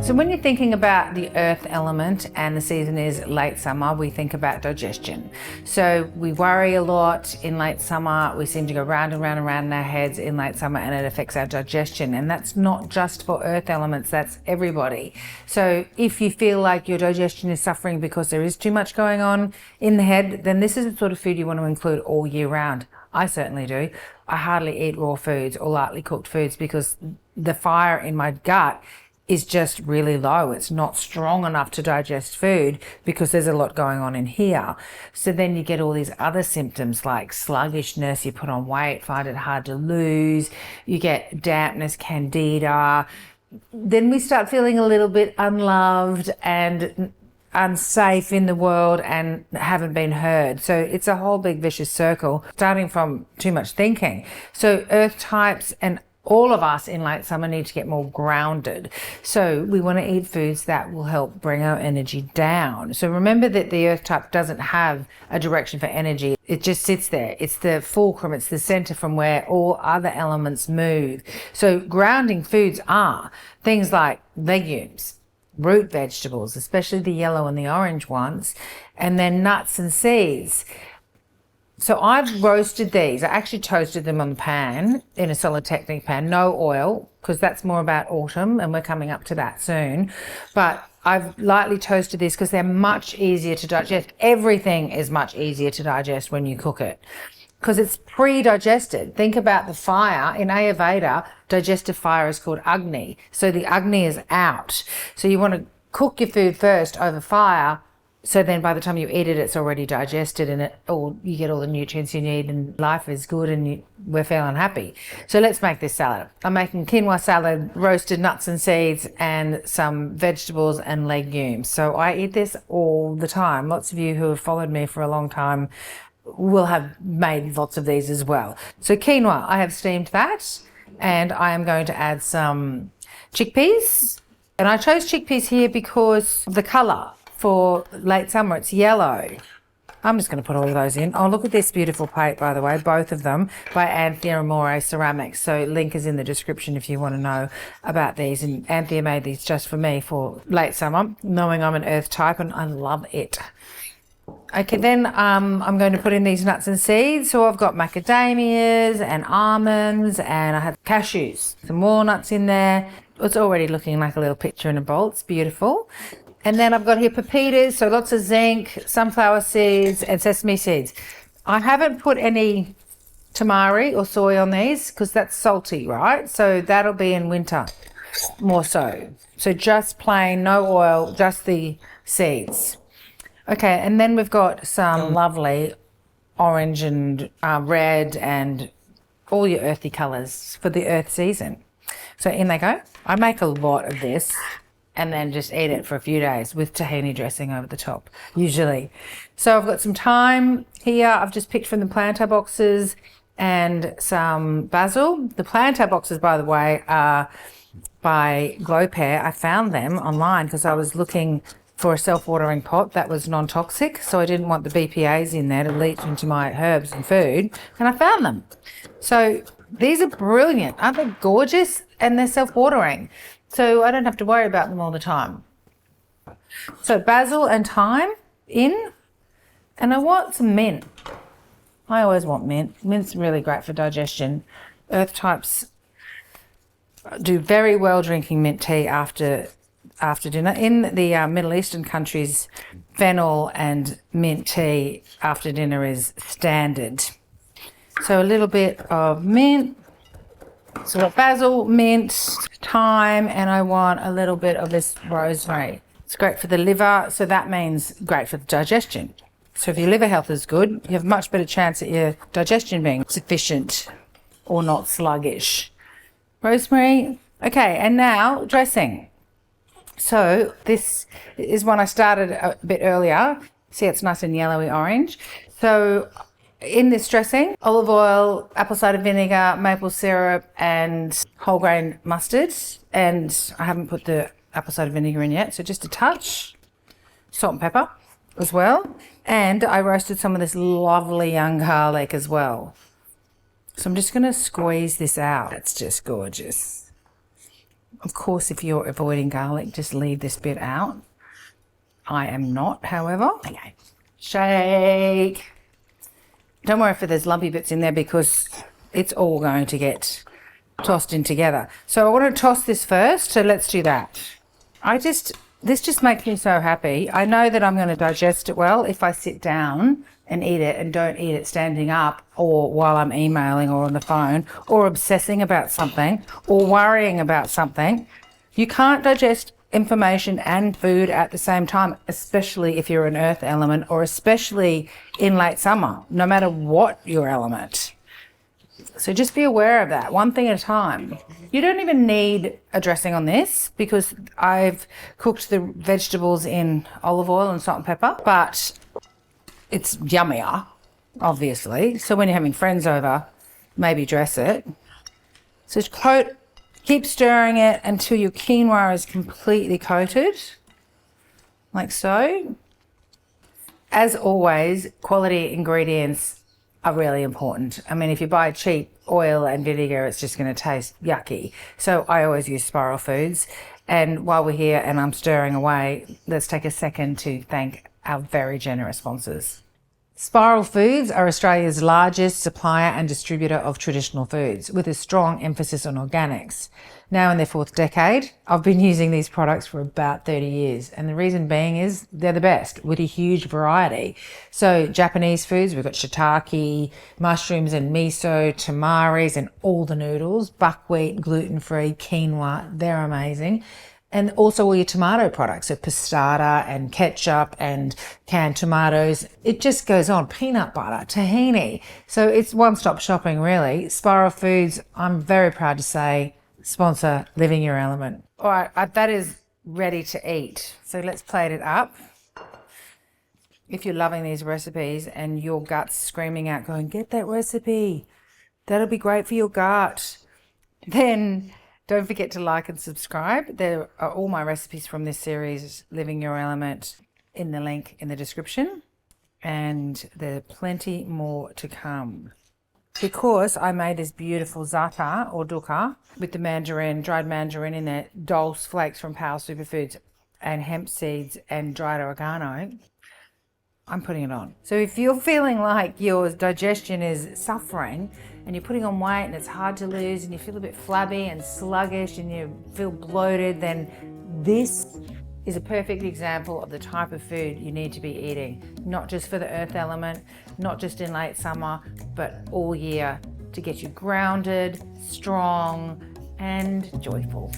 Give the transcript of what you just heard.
So when you're thinking about the earth element and the season is late summer, we think about digestion. So we worry a lot in late summer. We seem to go round and round and round in our heads in late summer, and it affects our digestion. And that's not just for earth elements, that's everybody. So if you feel like your digestion is suffering because there is too much going on in the head, then this is the sort of food you want to include all year round. I certainly do. I hardly eat raw foods or lightly cooked foods because the fire in my gut is just really low. It's not strong enough to digest food because there's a lot going on in here. So then you get all these other symptoms like sluggishness, you put on weight, find it hard to lose, you get dampness, candida. Then we start feeling a little bit unloved and unsafe in the world and haven't been heard. So it's a whole big vicious circle starting from too much thinking. So earth types and all of us in late summer need to get more grounded. So we want to eat foods that will help bring our energy down. So remember that the earth type doesn't have a direction for energy. It just sits there. It's the fulcrum. It's the center from where all other elements move. So grounding foods are things like legumes, root vegetables, especially the yellow and the orange ones, and then nuts and seeds. So I've roasted these. I actually toasted them on the pan in a Solid Technique pan, no oil, because that's more about autumn and we're coming up to that soon. But I've lightly toasted this because they're much easier to digest. Everything is much easier to digest when you cook it because it's pre-digested. Think about the fire. In Ayurveda, digestive fire is called Agni. So the Agni is out. So you want to cook your food first over fire. So then by the time you eat it, it's already digested and you get all the nutrients you need and life is good and we're feeling happy. So let's make this salad. I'm making quinoa salad, roasted nuts and seeds and some vegetables and legumes. So I eat this all the time. Lots of you who have followed me for a long time will have made lots of these as well. So quinoa, I have steamed that and I am going to add some chickpeas. And I chose chickpeas here because of the colour. For late summer, it's yellow. I'm just going to put all of those in. Oh, look at this beautiful plate, by the way, both of them by Anthea Amore Ceramics. So link is in the description if you want to know about these. And Anthea made these just for me for late summer, knowing I'm an earth type and I love it. Okay, then I'm going to put in these nuts and seeds. So I've got macadamias and almonds and I have cashews, some walnuts in there. It's already looking like a little picture in a bowl. It's beautiful. And then I've got here pepitas, so lots of zinc, sunflower seeds and sesame seeds. I haven't put any tamari or soy on these because that's salty, right? So that'll be in winter more so. So just plain, no oil, just the seeds. Okay, and then we've got some lovely orange and red and all your earthy colours for the earth season. So in they go. I make a lot of this and then just eat it for a few days with tahini dressing over the top, usually. So I've got some thyme here. I've just picked from the planter boxes and some basil. The planter boxes, by the way, are by GLOWPEAR. I found them online because I was looking for a self-watering pot that was non-toxic, so I didn't want the BPAs in there to leach into my herbs and food, and I found them. So these are brilliant. Aren't they gorgeous? And they're self-watering. So I don't have to worry about them all the time. So basil and thyme in, and I want some mint. I always want mint. Mint's really great for digestion. Earth types do very well drinking mint tea after dinner. In the Middle Eastern countries, fennel and mint tea after dinner is standard. So a little bit of mint. So I've got basil, mint, thyme, and I want a little bit of this rosemary. It's great for the liver, so that means great for the digestion. So if your liver health is good, you have a much better chance at your digestion being sufficient or not sluggish. Rosemary. Okay, and now dressing. So this is one I started a bit earlier. See, it's nice and yellowy orange. So in this dressing, olive oil, apple cider vinegar, maple syrup, and whole grain mustard. And I haven't put the apple cider vinegar in yet, so just a touch. Salt and pepper as well. And I roasted some of this lovely young garlic as well. So I'm just going to squeeze this out. It's just gorgeous. Of course, if you're avoiding garlic, just leave this bit out. I am not, however. Okay. Shake. Don't worry if there's lumpy bits in there because it's all going to get tossed in together. So I want to toss this first, so let's do that. This just makes me so happy. I know that I'm going to digest it well if I sit down and eat it and don't eat it standing up or while I'm emailing or on the phone or obsessing about something or worrying about something. You can't digest information and food at the same time, especially if you're an earth element or especially in late summer, no matter what your element. So just be aware of that, one thing at a time. You don't even need a dressing on this because I've cooked the vegetables in olive oil and salt and pepper, but it's yummier, obviously. So when you're having friends over, maybe dress it. So keep stirring it until your quinoa is completely coated, like so. As always, quality ingredients are really important. I mean, if you buy cheap oil and vinegar, it's just going to taste yucky. So I always use Spiral Foods. And while we're here and I'm stirring away, let's take a second to thank our very generous sponsors. Spiral Foods are Australia's largest supplier and distributor of traditional foods with a strong emphasis on organics. Now in their 4th decade, I've been using these products for about 30 years. And the reason being is they're the best with a huge variety. So Japanese foods, we've got shiitake, mushrooms and miso, tamaris and all the noodles, buckwheat, gluten-free, quinoa, they're amazing. And also all your tomato products, so passata and ketchup and canned tomatoes. It just goes on. Peanut butter, tahini. So it's one-stop shopping, really. Spiral Foods, I'm very proud to say, sponsor Living Your Element. All right, that is ready to eat. So let's plate it up. If you're loving these recipes and your gut's screaming out, going, get that recipe. That'll be great for your gut. Then don't forget to like and subscribe. There are all my recipes from this series, Living Your Element, in the link in the description. And there are plenty more to come. Because I made this beautiful za'atar or dukkha with the mandarin, dried mandarin in there, dulse flakes from Power Superfoods and hemp seeds and dried oregano, I'm putting it on. So if you're feeling like your digestion is suffering and you're putting on weight and it's hard to lose and you feel a bit flabby and sluggish and you feel bloated, then this is a perfect example of the type of food you need to be eating, not just for the earth element, not just in late summer, but all year to get you grounded, strong, and joyful.